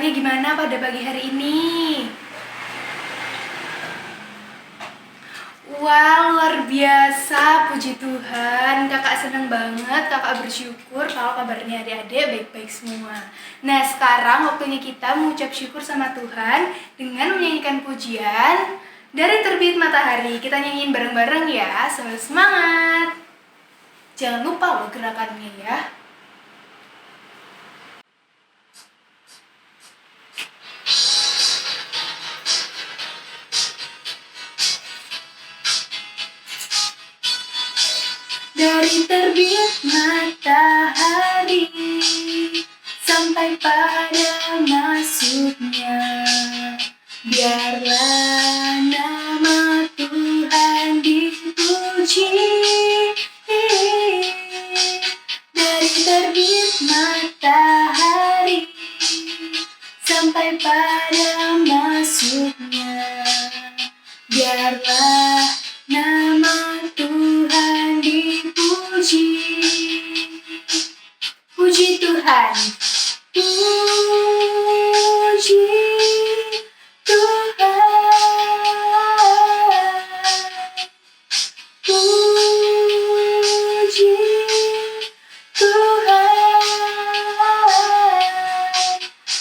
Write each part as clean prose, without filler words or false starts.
kabarnya gimana pada pagi hari ini? Wah, luar biasa, puji Tuhan. Kakak senang banget, kakak bersyukur kalau kabarnya adik-adik baik-baik semua. Nah, sekarang waktunya kita mengucap syukur sama Tuhan dengan menyanyikan pujian Dari Terbit Matahari. Kita nyanyiin bareng-bareng ya, semangat. Jangan lupa loh gerakannya ya. Dari terbit matahari sampai pada masuknya, biarlah nama Tuhan dipuji. Dari terbit matahari sampai pada masuknya, biarlah nama Tuhan dipuji. Puji Tuhan. Puji Tuhan. Puji Tuhan.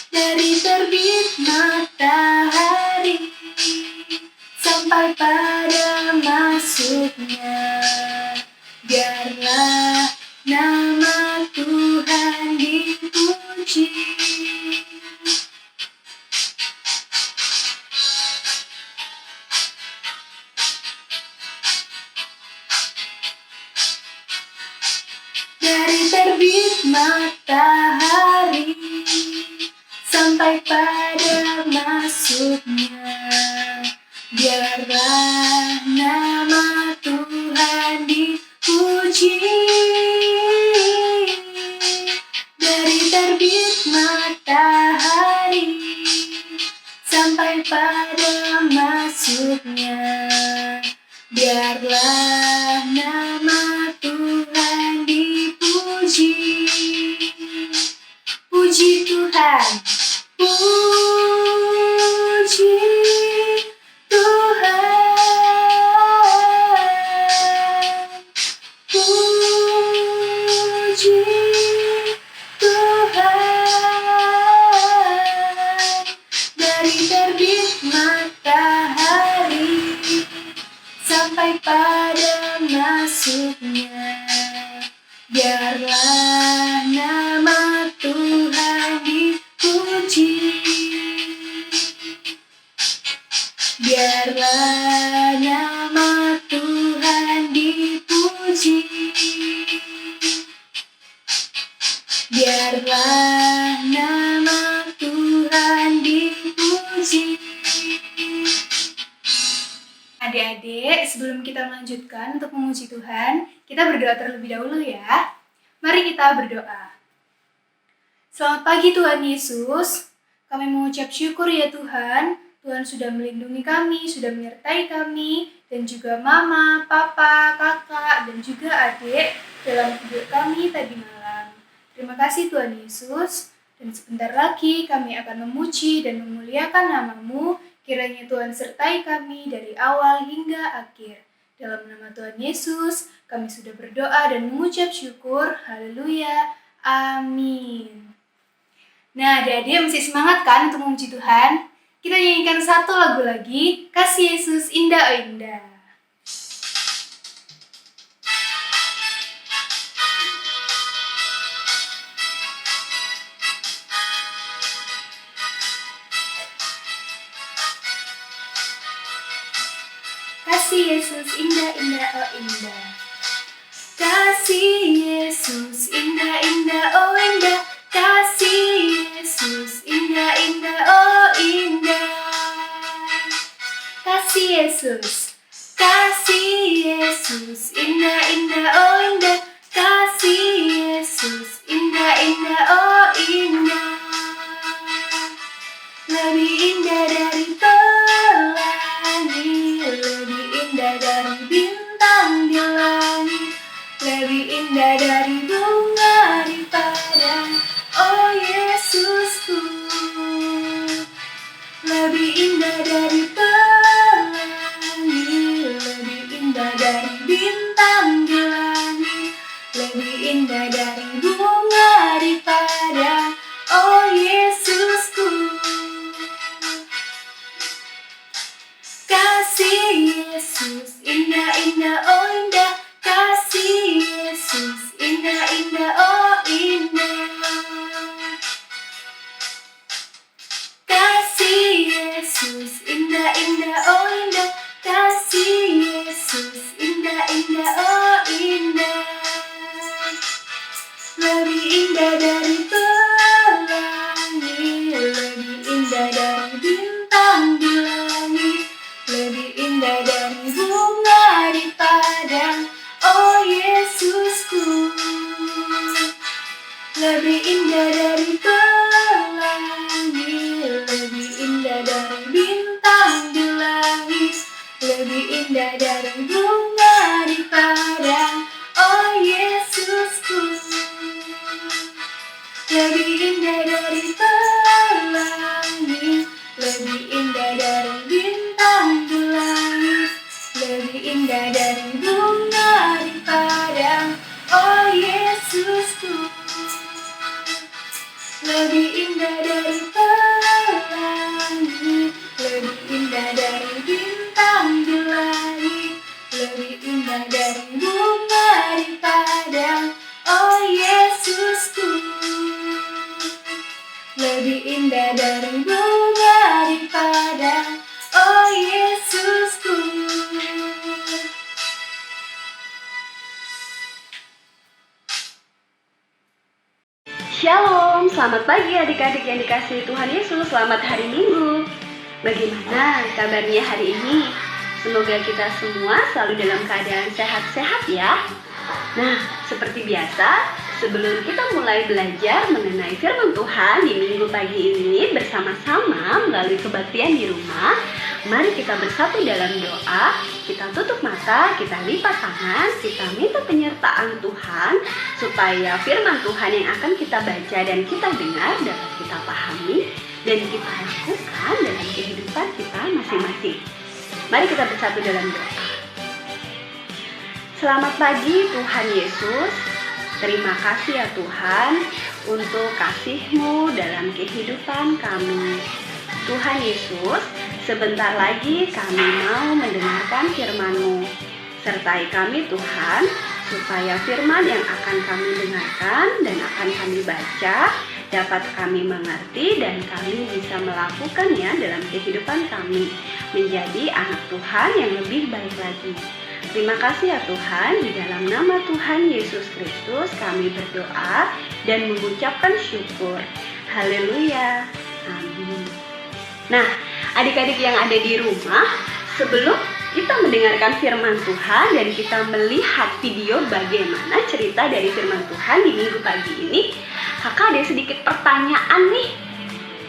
Dari terbit matahari sampai pada masuknya, biarlah nama Tuhan dipuji. Dari terbit matahari sampai pada masuknya, biarlah nama Tuhan dipuji. Dari terbit matahari sampai pada masuknya, biarlah nama Tuhan dipuji. Puji Tuhan. Puji Tuhan. Puji Tuhan. Dari terbit matahari sampai pada masuknya, biarlah nama Tuhan dipuji. Biarlah nama Tuhan dipuji. Biarlah nama Tuhan dipuji. Adik-adik, sebelum kita melanjutkan untuk memuji Tuhan, kita berdoa terlebih dahulu ya. Mari kita berdoa. Selamat pagi Tuhan Yesus, kami mengucap syukur ya Tuhan. Tuhan sudah melindungi kami, sudah menyertai kami, dan juga mama, papa, kakak, dan juga adik dalam hidup kami tadi malam. Terima kasih Tuhan Yesus, dan sebentar lagi kami akan memuji dan memuliakan nama-Mu. Kiranya Tuhan sertai kami dari awal hingga akhir. Dalam nama Tuhan Yesus, kami sudah berdoa dan mengucap syukur. Haleluya. Amin. Nah, adik-adik masih semangat kan untuk memuji Tuhan? Kita nyanyikan satu lagu lagi, Kasih Yesus Indah Oh Indah. Kasih Yesus indah-indah oh indah. Kasih Yesus indah-indah oh indah. Kasih Yesus indah-indah oh indah. Kasih Yesus. Kasih Yesus indah-indah oh indah. Kasih Yesus indah-indah oh indah. Lebih indah dari pelangi, lebih indah dari bintang di langit, lebih indah dari bunga di padang, oh Yesusku. lebih indah dari pelangi, lebih indah dari bintang di langit, lebih indah dari bunga di padang, oh Yesusku. Kasih Yesus indah-indah, oh indah. Kasih Yesus indah-indah, oh indah. Kasih Yesus indah-indah, oh indah. Kasih Yesus indah-indah, oh indah. Lebih indah dari pelangi, lebih indah dari bintang di langit, lebih indah dari bunga di padang, oh Yesusku. Lebih indah dari pelangi, lebih indah dari bintang di langit, lebih indah dari bunga di padang, oh Yesusku. Lebih indah dari pelangi, lebih indah dari bintang di langit, lebih indah dari bunga di padang, oh Yesusku. Lebih indah dari pelangi, lebih indah dari bintang di langit, lebih indah dari bunga di padang, oh Yesusku. Lebih indah dari bunga di padang, oh Yesusku. Shalom, selamat pagi adik-adik yang dikasihi Tuhan Yesus. Selamat hari Minggu. Bagaimana kabarnya hari ini? Semoga kita semua selalu dalam keadaan sehat-sehat ya. Nah, seperti biasa, sebelum kita mulai belajar mengenai firman Tuhan di minggu pagi ini bersama-sama melalui kebaktian di rumah, mari kita bersatu dalam doa. Kita tutup mata, kita lipat tangan, kita minta penyertaan Tuhan supaya firman Tuhan yang akan kita baca dan kita dengar dapat kita pahami dan kita lakukan dalam kehidupan kita masing-masing. Mari kita bersatu dalam doa. Selamat pagi Tuhan Yesus. Terima kasih ya Tuhan untuk kasih-Mu dalam kehidupan kami. Tuhan Yesus, sebentar lagi kami mau mendengarkan firman-Mu. Sertai kami Tuhan, supaya firman yang akan kami dengarkan dan akan kami baca dapat kami mengerti dan kami bisa melakukannya dalam kehidupan kami, menjadi anak Tuhan yang lebih baik lagi. Terima kasih ya Tuhan, di dalam nama Tuhan Yesus Kristus kami berdoa dan mengucapkan syukur. Haleluya. Amin. Nah, adik-adik yang ada di rumah, sebelum kita mendengarkan firman Tuhan dan kita melihat video bagaimana cerita dari firman Tuhan di minggu pagi ini, kakak ada sedikit pertanyaan nih.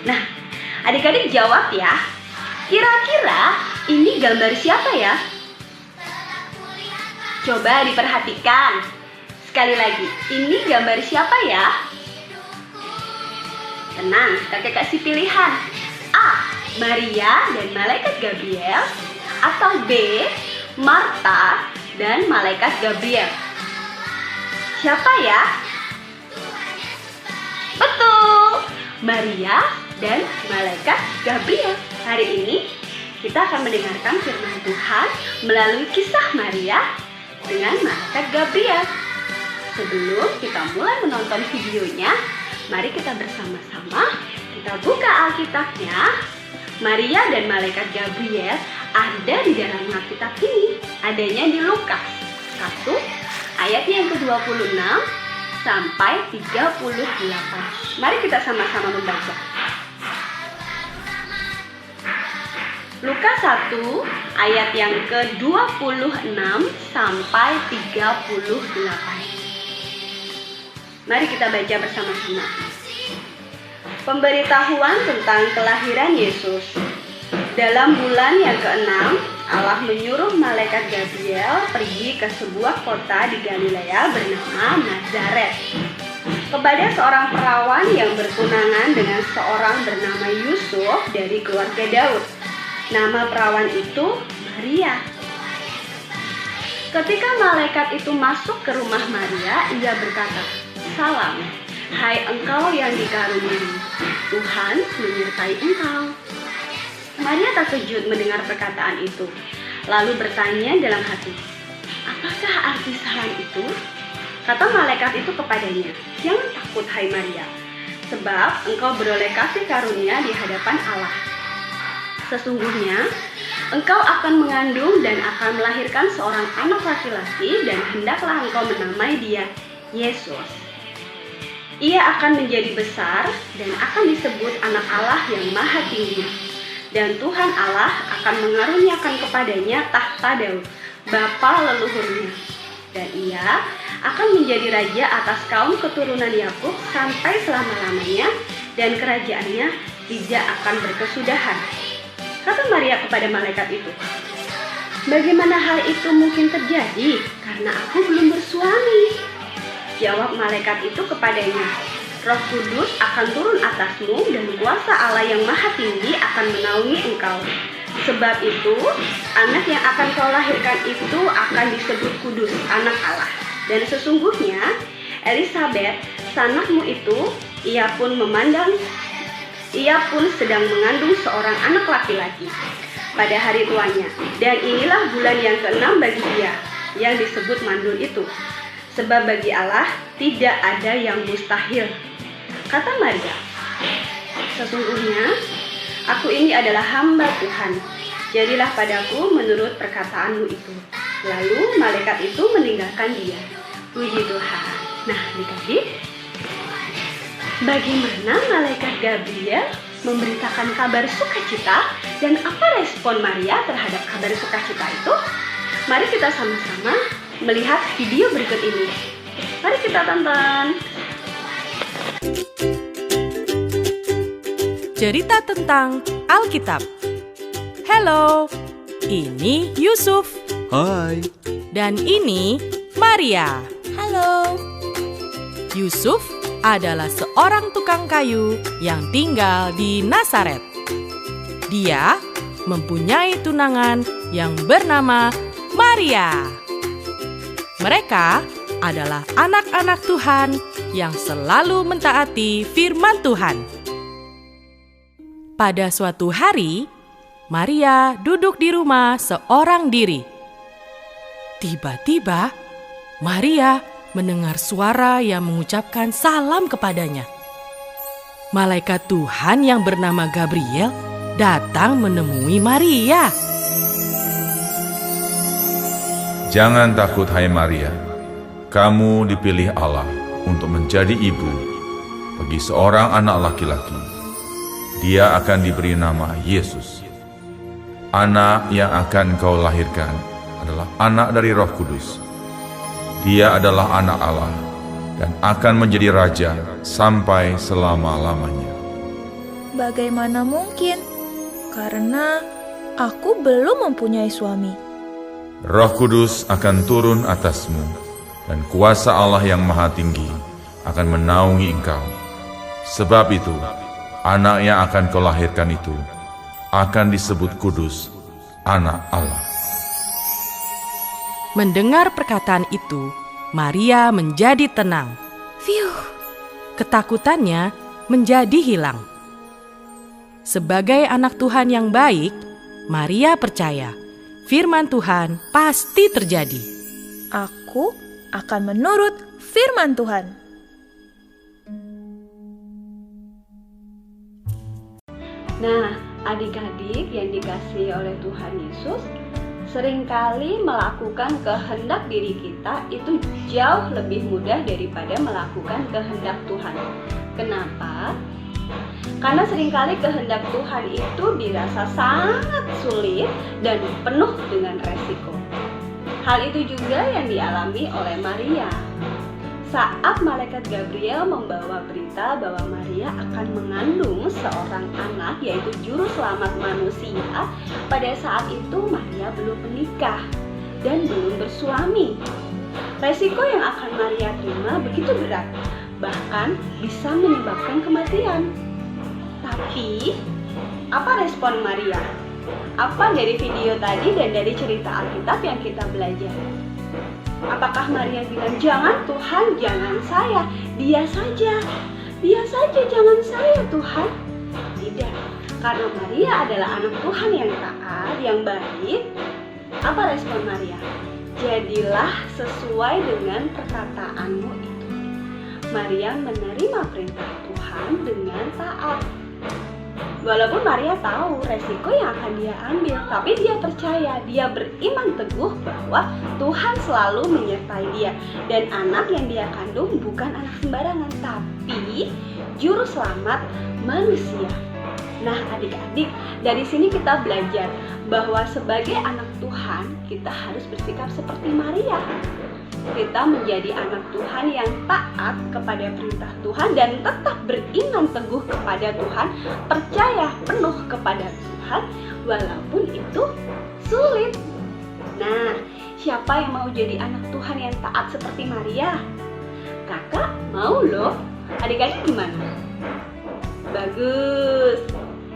Nah, adik-adik jawab ya. Kira-kira ini gambar siapa ya? Coba diperhatikan. Sekali lagi, ini gambar siapa ya? Tenang, kakak kasih pilihan. A. Maria dan malaikat Gabriel, atau B. Marta dan malaikat Gabriel. Siapa ya? Betul, Maria dan malaikat Gabriel. Hari ini kita akan mendengarkan firman Tuhan melalui kisah Maria dengan malaikat Gabriel. Sebelum kita mulai menonton videonya, mari kita bersama-sama kita buka Alkitabnya. Maria dan malaikat Gabriel ada di dalam Alkitab ini. Adanya di Lukas 1 ayat yang ke-26 sampai 38. Mari kita sama-sama membaca. Lukas 1 ayat yang ke-26 sampai 38. Mari kita baca bersama-sama. Pemberitahuan tentang kelahiran Yesus. Dalam bulan yang ke-6, Allah menyuruh malaikat Gabriel pergi ke sebuah kota di Galilea bernama Nazaret. kepada seorang perawan yang bertunangan dengan seorang bernama Yusuf dari keluarga Daud. Nama perawan itu Maria. Ketika malaikat itu masuk ke rumah Maria, ia berkata, "Salam, hai engkau yang dikaruniai, Tuhan menyertai engkau." Maria terkejut mendengar perkataan itu, lalu bertanya dalam hati, "Apakah arti salam itu?" Kata malaikat itu kepadanya, "Jangan takut, hai Maria, sebab engkau beroleh kasih karunia di hadapan Allah. Sesungguhnya, engkau akan mengandung dan akan melahirkan seorang anak laki-laki dan hendaklah engkau menamai dia Yesus. Ia akan menjadi besar dan akan disebut anak Allah yang maha tinggi. Dan Tuhan Allah akan mengaruniakan kepadanya tahta Daud, bapa leluhurnya. Dan ia akan menjadi raja atas kaum keturunan Yakub sampai selama-lamanya, dan kerajaannya tidak akan berkesudahan." Kata Maria kepada malaikat itu, "Bagaimana hal itu mungkin terjadi? Karena aku belum bersuami." Jawab malaikat itu kepadanya, "Roh Kudus akan turun atasmu dan kuasa Allah yang maha tinggi akan menaungi engkau. Sebab itu, anak yang akan kau lahirkan itu akan disebut kudus, anak Allah. Dan sesungguhnya, Elisabet, sanakmu itu, ia pun sedang mengandung seorang anak laki-laki pada hari tuanya. Dan inilah bulan yang ke-6 bagi dia, yang disebut mandul itu. Sebab bagi Allah tidak ada yang mustahil." Kata Maria, "Sesungguhnya aku ini adalah hamba Tuhan. Jadilah padaku menurut perkataanmu itu." Lalu malaikat itu meninggalkan dia. Puji Tuhan. Nah, adik-adik, bagaimana malaikat Gabriel memberitakan kabar sukacita dan apa respon Maria terhadap kabar sukacita itu? Mari kita sama-sama melihat video berikut ini. Mari kita tonton. Cerita tentang Alkitab. Halo, ini Yusuf. Hai. Dan ini Maria. Halo. Yusuf adalah seorang tukang kayu yang tinggal di Nazaret. Dia mempunyai tunangan yang bernama Maria. Mereka adalah anak-anak Tuhan yang selalu mentaati firman Tuhan. Pada suatu hari, Maria duduk di rumah seorang diri. Tiba-tiba, Maria mendengar suara yang mengucapkan salam kepadanya. Malaikat Tuhan yang bernama Gabriel datang menemui Maria. Jangan takut, hai Maria. Kamu dipilih Allah untuk menjadi ibu bagi seorang anak laki-laki. Dia akan diberi nama Yesus. Anak yang akan kau lahirkan adalah anak dari Roh Kudus. Dia adalah anak Allah dan akan menjadi raja sampai selama-lamanya. Bagaimana mungkin? Karena aku belum mempunyai suami. Roh Kudus akan turun atasmu dan kuasa Allah yang maha tinggi akan menaungi engkau. Sebab itu, anak yang akan kau lahirkan itu akan disebut kudus, anak Allah. Mendengar perkataan itu, Maria menjadi tenang. Fiuh. Ketakutannya menjadi hilang. Sebagai anak Tuhan yang baik, Maria percaya firman Tuhan pasti terjadi. Aku akan menurut firman Tuhan. Nah, adik-adik yang dikasihi oleh Tuhan Yesus, seringkali melakukan kehendak diri kita itu jauh lebih mudah daripada melakukan kehendak Tuhan. Kenapa? Karena seringkali kehendak Tuhan itu dirasa sangat sulit dan penuh dengan resiko. Hal itu juga yang dialami oleh Maria. Saat malaikat Gabriel membawa berita bahwa Maria akan mengandung seorang anak, yaitu juru selamat manusia, pada saat itu Maria belum menikah dan belum bersuami. Resiko yang akan Maria terima begitu berat. bahkan bisa menyebabkan kematian. Tapi, apa respon Maria? Apa dari video tadi dan dari cerita Alkitab yang kita belajar? Apakah Maria bilang, jangan Tuhan, jangan saya, dia saja jangan saya Tuhan? Tidak, karena Maria adalah anak Tuhan yang taat, yang baik. Apa respon Maria? Jadilah sesuai dengan perkataanmu itu. Maria menerima perintah Tuhan dengan taat. Walaupun Maria tahu resiko yang akan dia ambil, tapi dia percaya, dia beriman teguh bahwa Tuhan selalu menyertai dia. Dan anak yang dia kandung bukan anak sembarangan, tapi juru selamat manusia. Nah adik-adik, dari sini kita belajar bahwa sebagai anak Tuhan, kita harus bersikap seperti Maria. Kita menjadi anak Tuhan yang taat kepada perintah Tuhan dan tetap beriman teguh kepada Tuhan, percaya penuh kepada Tuhan walaupun itu sulit. Nah, siapa yang mau jadi anak Tuhan yang taat seperti Maria? Kakak mau loh. Adik-adik gimana? Bagus.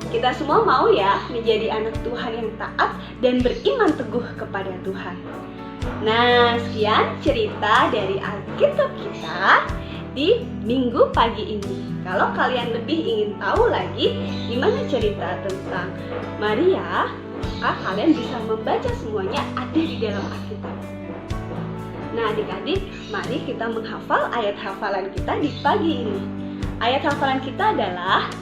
Kita semua mau ya menjadi anak Tuhan yang taat dan beriman teguh kepada Tuhan. Nah, sekian cerita dari Alkitab kita di minggu pagi ini. Kalau kalian lebih ingin tahu lagi gimana cerita tentang Maria, maka kalian bisa membaca semuanya ada di dalam Alkitab. Nah adik-adik, mari kita menghafal ayat hafalan kita di pagi ini. Ayat hafalan kita adalah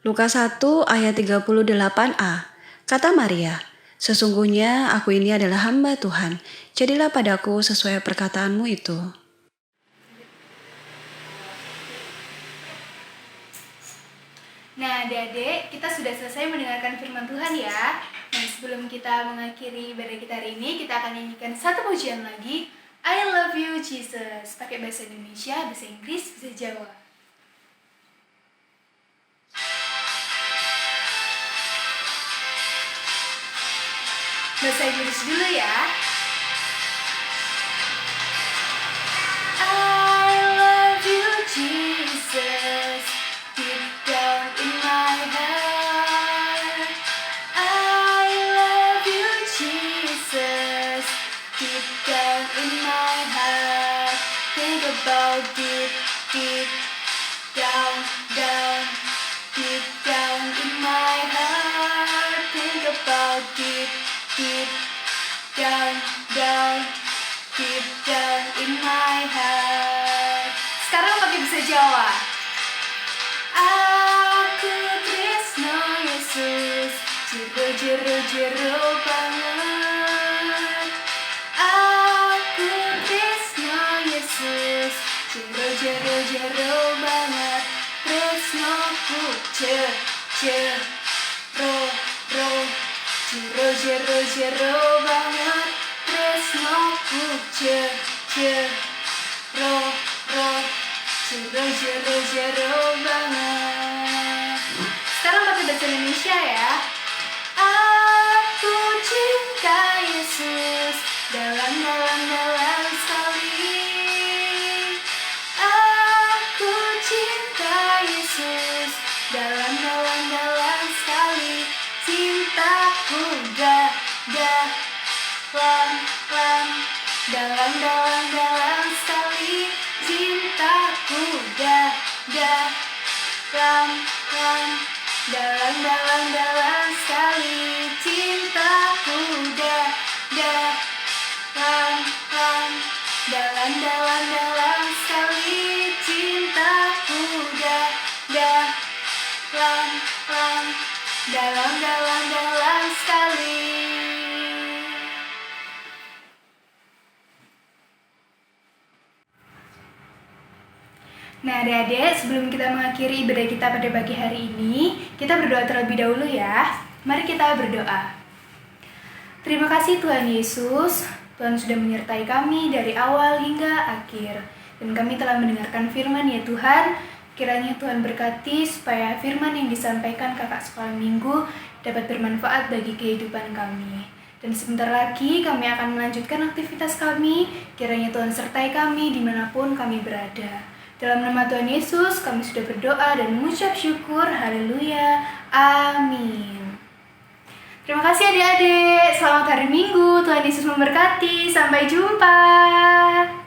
Lukas 1 ayat 38a. Kata Maria, "Sesungguhnya aku ini adalah hamba Tuhan, jadilah padaku sesuai perkataanmu itu." Nah adik-adik, kita sudah selesai mendengarkan firman Tuhan ya. Nah sebelum kita mengakhiri ibadah kita hari ini, kita akan nyanyikan satu pujian lagi, I Love You Jesus, pakai bahasa Indonesia, bahasa Inggris, bahasa Jawa. Bahasa Inggris dulu ya. I love you Jesus, deep down in my heart. I love you Jesus, deep down in my heart. Think about deep, deep down, down, deep down in my heart. Think about deep, deep down, down, deep down in my heart. Sekarang pakai bahasa Jawa. Aku tresno Yesus, jero banget. Aku tresno Yesus, jero banget. Tresnoku jero banget. Tresnoku jero banget. Sekarang pakai bahasa Indonesia ya. Aku cinta Yesus dalam sekali. Aku cinta Yesus dalam sekali. Cintaku dalam sekali. Cintaku dalam sekali. Cintaku dalam sekali. Cintaku dalam sekali. Nah adik-adik, sebelum kita mengakhiri ibadah kita pada pagi hari ini, kita berdoa terlebih dahulu ya. Mari kita berdoa. Terima kasih Tuhan Yesus, Tuhan sudah menyertai kami dari awal hingga akhir. Dan kami telah mendengarkan firman ya Tuhan. Kiranya Tuhan berkati supaya firman yang disampaikan kakak sekolah minggu dapat bermanfaat bagi kehidupan kami. Dan sebentar lagi kami akan melanjutkan aktivitas kami. Kiranya Tuhan sertai kami dimanapun kami berada. Dalam nama Tuhan Yesus, kami sudah berdoa dan mengucap syukur. Haleluya. Amin. Terima kasih adik-adik. Selamat hari Minggu. Tuhan Yesus memberkati. Sampai jumpa.